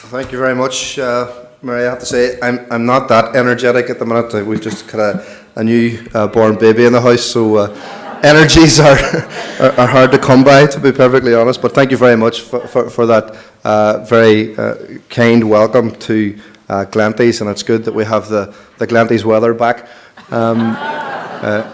Thank you very much, Mary. I have to say, I'm not that energetic at the minute. We've just got a new born baby in the house, so energies are hard to come by, to be perfectly honest. But thank you very much for that very kind welcome to Glenties, and it's good that we have the Glenties weather back.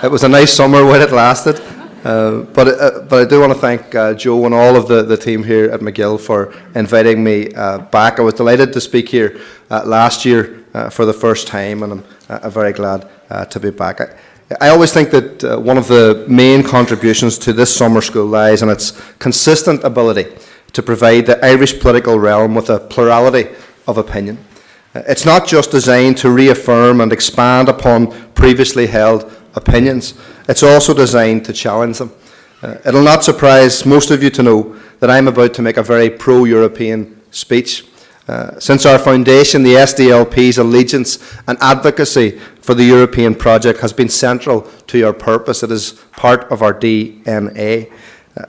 It was a nice summer when it lasted. But I do want to thank Joe and all of the team here at MacGill for inviting me back. I was delighted to speak here last year for the first time, and I'm very glad to be back. I always think that one of the main contributions to this summer school lies in its consistent ability to provide the Irish political realm with a plurality of opinion. It's not just designed to reaffirm and expand upon previously held opinions. It's also designed to challenge them. It'll not surprise most of you to know that I'm about to make a very pro-European speech. Since our foundation, the SDLP's allegiance and advocacy for the European project has been central to our purpose. It is part of our DNA.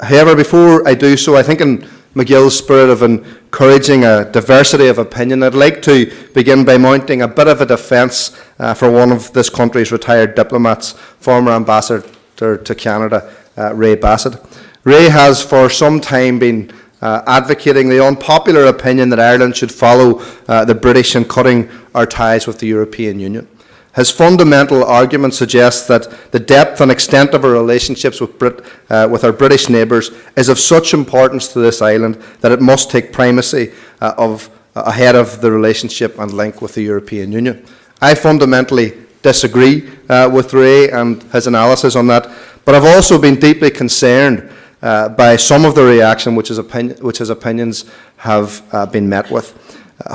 However, before I do so, I think in MacGill's spirit of encouraging a diversity of opinion, I'd like to begin by mounting a bit of a defence for one of this country's retired diplomats, former ambassador to Canada, Ray Bassett. Ray has for some time been advocating the unpopular opinion that Ireland should follow the British in cutting our ties with the European Union. His fundamental argument suggests that the depth and extent of our relationships with our British neighbours is of such importance to this island that it must take primacy ahead of the relationship and link with the European Union. I fundamentally disagree with Ray and his analysis on that, but I've also been deeply concerned by some of the reaction which his opinions have been met with.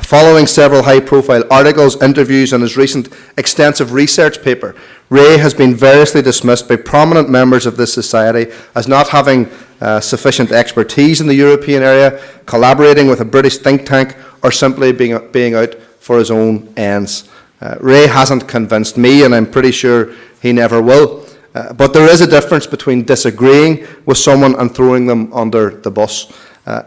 Following several high-profile articles, interviews, and his recent extensive research paper, Ray has been variously dismissed by prominent members of this society as not having sufficient expertise in the European area, collaborating with a British think tank, or simply being out for his own ends. Ray hasn't convinced me, and I'm pretty sure he never will. But there is a difference between disagreeing with someone and throwing them under the bus.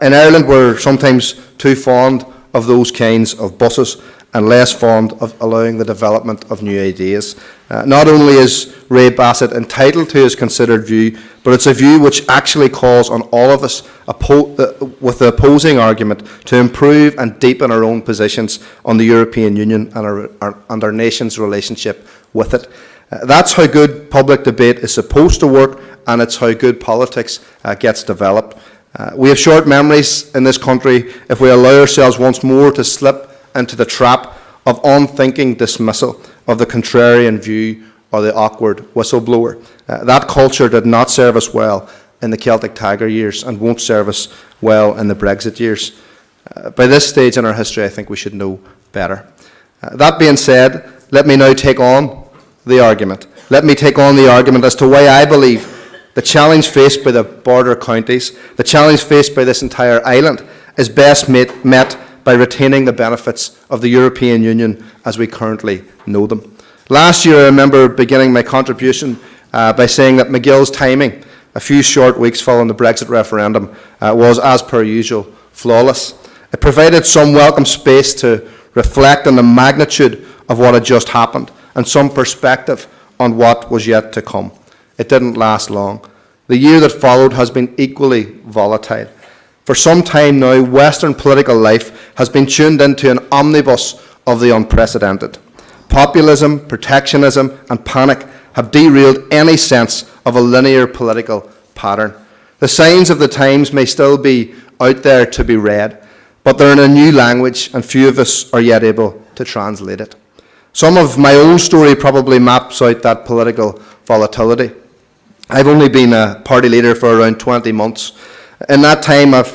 In Ireland, we're sometimes too fond of those kinds of buses and less fond of allowing the development of new ideas. Not only is Ray Bassett entitled to his considered view, but it's a view which actually calls on all of us with the opposing argument to improve and deepen our own positions on the European Union and our nation's relationship with it. That's how good public debate is supposed to work, and it's how good politics gets developed. We have short memories in this country if we allow ourselves once more to slip into the trap of unthinking dismissal of the contrarian view or the awkward whistleblower. That culture did not serve us well in the Celtic Tiger years and won't serve us well in the Brexit years. By this stage in our history, I think we should know better. That being said, let me now take on the argument. Let me take on the argument as to why I believe the challenge faced by the border counties, the challenge faced by this entire island, is best met by retaining the benefits of the European Union as we currently know them. Last year, I remember beginning my contribution by saying that MacGill's timing, a few short weeks following the Brexit referendum, was, as per usual, flawless. It provided some welcome space to reflect on the magnitude of what had just happened and some perspective on what was yet to come. It didn't last long. The year that followed has been equally volatile. For some time now, Western political life has been tuned into an omnibus of the unprecedented. Populism, protectionism, and panic have derailed any sense of a linear political pattern. The signs of the times may still be out there to be read, but they're in a new language, and few of us are yet able to translate it. Some of my own story probably maps out that political volatility. I've only been a party leader for around 20 months. In that time, I've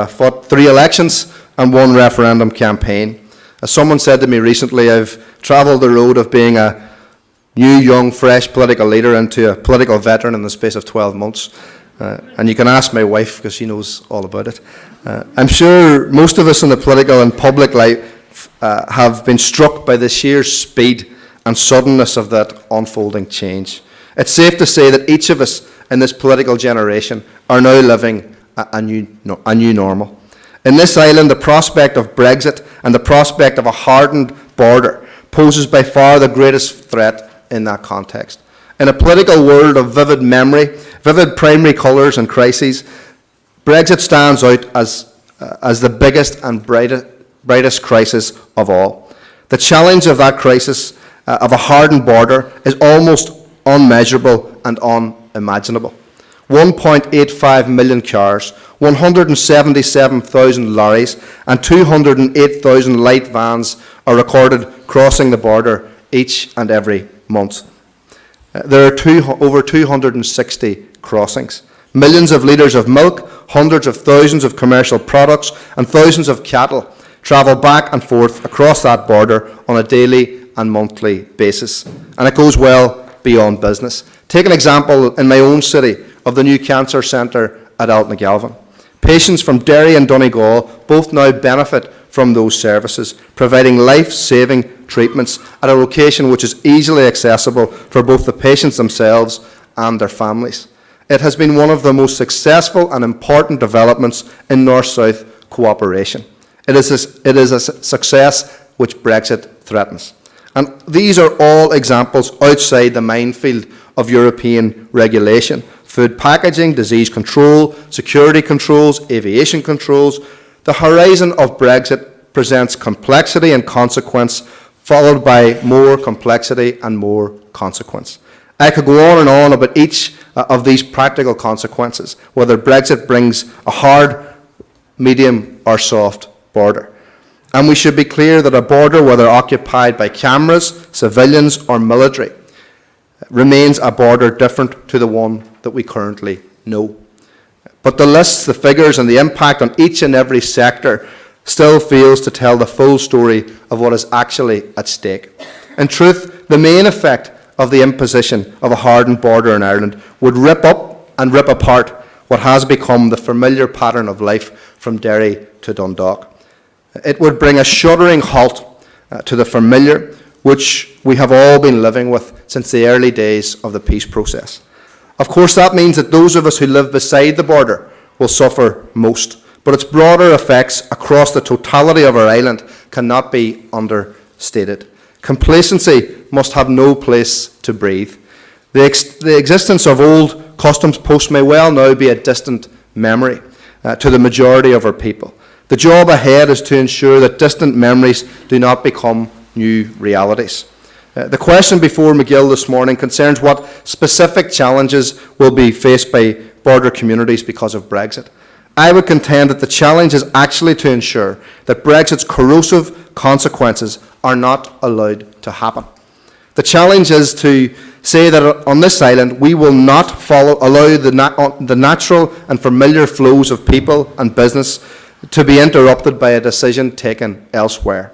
fought 3 elections and 1 referendum campaign. As someone said to me recently, I've travelled the road of being a new, young, fresh political leader into a political veteran in the space of 12 months. And you can ask my wife, because she knows all about it. I'm sure most of us in the political and public life have been struck by the sheer speed and suddenness of that unfolding change. It's safe to say that each of us in this political generation are now living a new normal. In this island, the prospect of Brexit and the prospect of a hardened border poses by far the greatest threat in that context. In a political world of vivid memory, vivid primary colours and crises, Brexit stands out as the biggest and brightest crisis of all. The challenge of that crisis, of a hardened border, is almost unmeasurable and unimaginable. 1.85 million cars, 177,000 lorries, and 208,000 light vans are recorded crossing the border each and every month. There are over 260 crossings. Millions of litres of milk, hundreds of thousands of commercial products, and thousands of cattle travel back and forth across that border on a daily and monthly basis. And it goes well beyond business. Take an example in my own city of the new cancer centre at Altnagelvin. Patients from Derry and Donegal both now benefit from those services, providing life-saving treatments at a location which is easily accessible for both the patients themselves and their families. It has been one of the most successful and important developments in North-South cooperation. It is a success which Brexit threatens. And these are all examples outside the minefield of European regulation: food packaging, disease control, security controls, aviation controls. The horizon of Brexit presents complexity and consequence, followed by more complexity and more consequence. I could go on and on about each of these practical consequences, whether Brexit brings a hard, medium or soft border. And we should be clear that a border, whether occupied by cameras, civilians or military, remains a border different to the one that we currently know. But the lists, the figures and the impact on each and every sector still fails to tell the full story of what is actually at stake. In truth, the main effect of the imposition of a hardened border in Ireland would rip up and rip apart what has become the familiar pattern of life from Derry to Dundalk. It would bring a shuddering halt to the familiar, which we have all been living with since the early days of the peace process. Of course, that means that those of us who live beside the border will suffer most, but its broader effects across the totality of our island cannot be understated. Complacency must have no place to breathe. The existence of old customs posts may well now be a distant memory to the majority of our people. The job ahead is to ensure that distant memories do not become new realities. The question before MacGill this morning concerns what specific challenges will be faced by border communities because of Brexit. I would contend that the challenge is actually to ensure that Brexit's corrosive consequences are not allowed to happen. The challenge is to say that on this island we will not allow the natural and familiar flows of people and business to be interrupted by a decision taken elsewhere.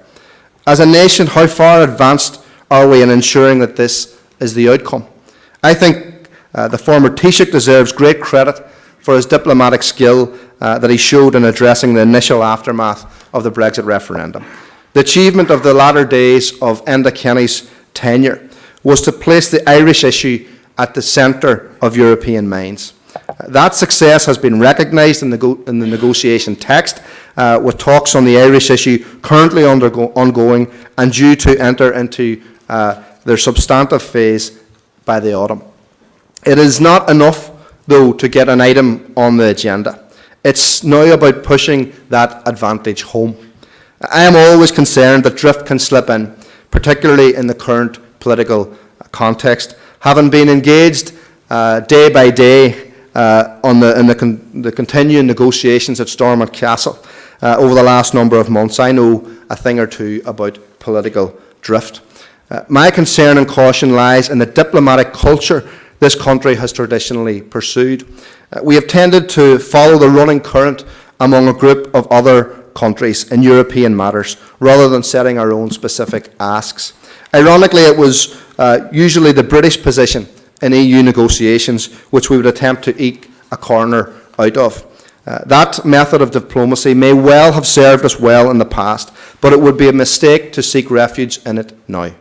As a nation, how far advanced are we in ensuring that this is the outcome? I think the former Taoiseach deserves great credit for his diplomatic skill that he showed in addressing the initial aftermath of the Brexit referendum. The achievement of the latter days of Enda Kenny's tenure was to place the Irish issue at the centre of European minds. That success has been recognised in the negotiation text, with talks on the Irish issue currently ongoing and due to enter into their substantive phase by the autumn. It is not enough, though, to get an item on the agenda. It's now about pushing that advantage home. I am always concerned that drift can slip in, particularly in the current political context. Having been engaged day by day in the continuing negotiations at Stormont Castle over the last number of months, I know a thing or two about political drift. My concern and caution lies in the diplomatic culture this country has traditionally pursued. We have tended to follow the running current among a group of other countries in European matters, rather than setting our own specific asks. Ironically, it was usually the British position in EU negotiations which we would attempt to eke a corner out of. That method of diplomacy may well have served us well in the past, but it would be a mistake to seek refuge in it now.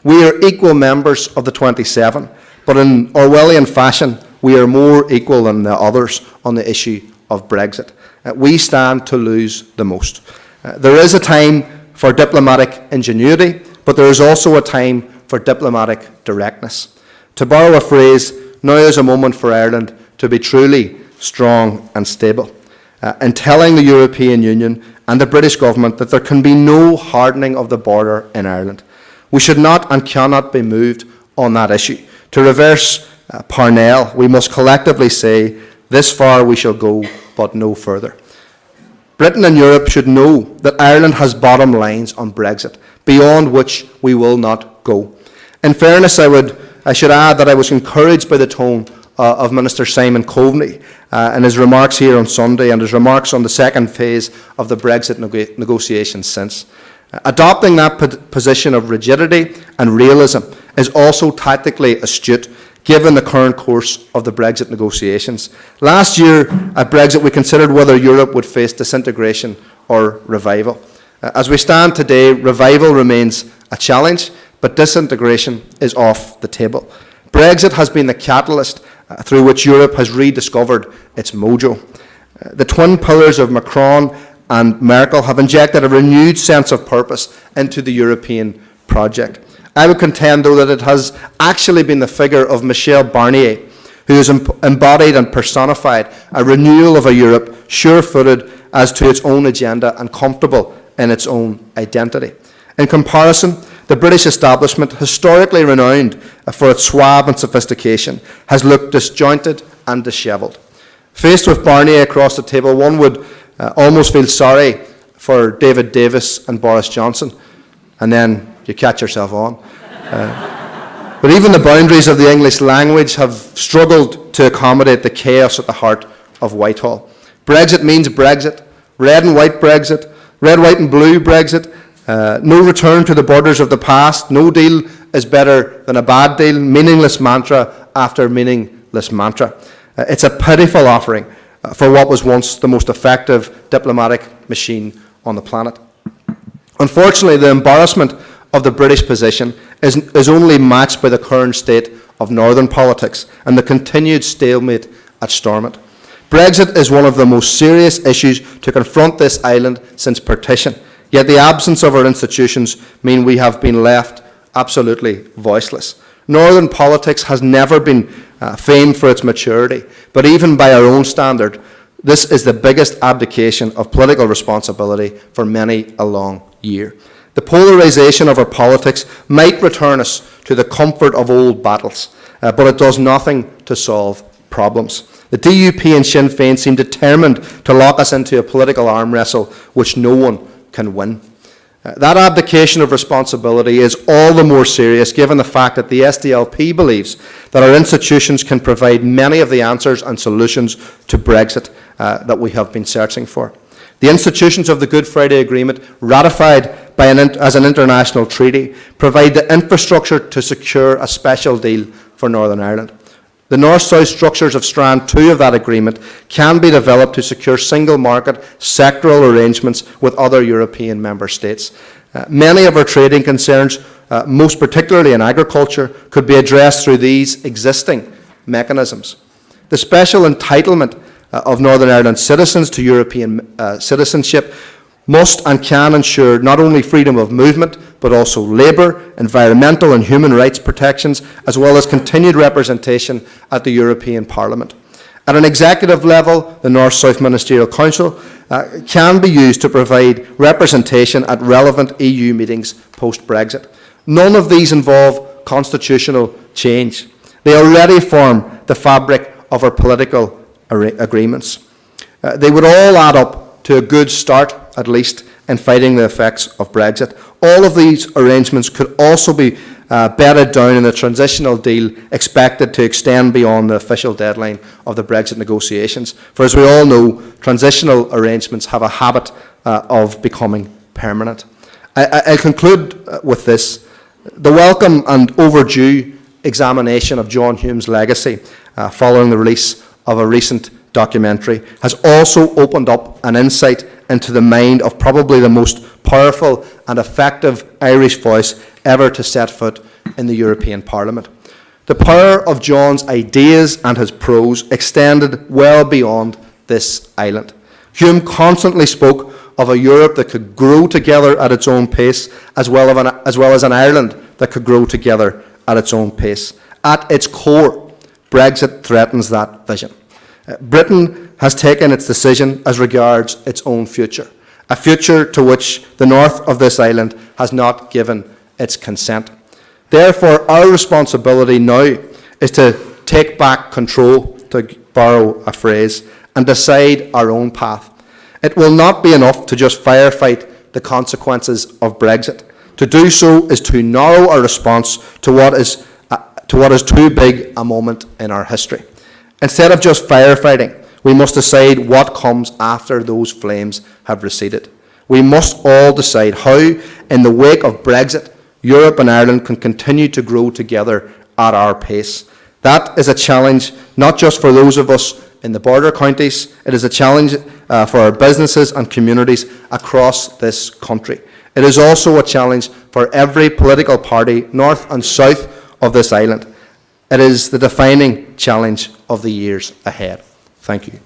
We are equal members of the 27, but in Orwellian fashion, we are more equal than the others on the issue of Brexit. we stand to lose the most. There is a time for diplomatic ingenuity, but there is also a time for diplomatic directness. To borrow a phrase, now is a moment for Ireland to be truly strong and stable, in telling the European Union and the British government that there can be no hardening of the border in Ireland. We should not and cannot be moved on that issue. To reverse Parnell, we must collectively say, this far we shall go, but no further. Britain and Europe should know that Ireland has bottom lines on Brexit, beyond which we will not go. In fairness, I should add that I was encouraged by the tone of Minister Simon Coveney in his remarks here on Sunday and his remarks on the second phase of the Brexit negotiations since. Adopting that position of rigidity and realism is also tactically astute, given the current course of the Brexit negotiations. Last year at Brexit, we considered whether Europe would face disintegration or revival. As we stand today, revival remains a challenge, but disintegration is off the table. Brexit has been the catalyst through which Europe has rediscovered its mojo. The twin pillars of Macron and Merkel have injected a renewed sense of purpose into the European project. I would contend, though, that it has actually been the figure of Michel Barnier who has embodied and personified a renewal of a Europe sure-footed as to its own agenda and comfortable in its own identity. In comparison, the British establishment, historically renowned for its suave and sophistication, has looked disjointed and dishevelled. Faced with Barnier across the table, one would almost feel sorry for David Davis and Boris Johnson, and then you catch yourself on. But even the boundaries of the English language have struggled to accommodate the chaos at the heart of Whitehall. Brexit means Brexit, red and white Brexit, red, white and blue Brexit, no return to the borders of the past, no deal is better than a bad deal, meaningless mantra after meaningless mantra. It's a pitiful offering for what was once the most effective diplomatic machine on the planet. Unfortunately, the embarrassment of the British position is only matched by the current state of northern politics and the continued stalemate at Stormont. Brexit is one of the most serious issues to confront this island since partition, yet the absence of our institutions mean we have been left absolutely voiceless. Northern politics has never been famed for its maturity, but even by our own standard, this is the biggest abdication of political responsibility for many a long year. The polarisation of our politics might return us to the comfort of old battles, but it does nothing to solve problems. The DUP and Sinn Féin seem determined to lock us into a political arm wrestle which no one can win. That abdication of responsibility is all the more serious given the fact that the SDLP believes that our institutions can provide many of the answers and solutions to Brexit that we have been searching for. The institutions of the Good Friday Agreement, ratified as an international treaty, provide the infrastructure to secure a special deal for Northern Ireland. The North-South structures of Strand 2 of that agreement can be developed to secure single market sectoral arrangements with other European member states. Many of our trading concerns, most particularly in agriculture, could be addressed through these existing mechanisms. The special entitlement of Northern Ireland citizens to European citizenship must and can ensure not only freedom of movement, but also labour, environmental and human rights protections, as well as continued representation at the European Parliament. At an executive level, the North-South Ministerial Council can be used to provide representation at relevant EU meetings post-Brexit. None of these involve constitutional change. They already form the fabric of our political agreements. They would all add up to a good start, at least, in fighting the effects of Brexit. All of these arrangements could also be bedded down in a transitional deal expected to extend beyond the official deadline of the Brexit negotiations. For as we all know, transitional arrangements have a habit of becoming permanent. I'll conclude with this. The welcome and overdue examination of John Hume's legacy following the release of a recent documentary has also opened up an insight into the mind of probably the most powerful and effective Irish voice ever to set foot in the European Parliament. The power of John's ideas and his prose extended well beyond this island. Hume constantly spoke of a Europe that could grow together at its own pace, as well as an Ireland that could grow together at its own pace. At its core, Brexit threatens that vision. Britain has taken its decision as regards its own future, a future to which the north of this island has not given its consent. Therefore, our responsibility now is to take back control, to borrow a phrase, and decide our own path. It will not be enough to just firefight the consequences of Brexit. To do so is to narrow our response to what is too big a moment in our history. Instead of just firefighting, we must decide what comes after those flames have receded. We must all decide how, in the wake of Brexit, Europe and Ireland can continue to grow together at our pace. That is a challenge not just for those of us in the border counties, it is a challenge for our businesses and communities across this country. It is also a challenge for every political party, north and south of this island. It is the defining challenge of the years ahead. Thank you.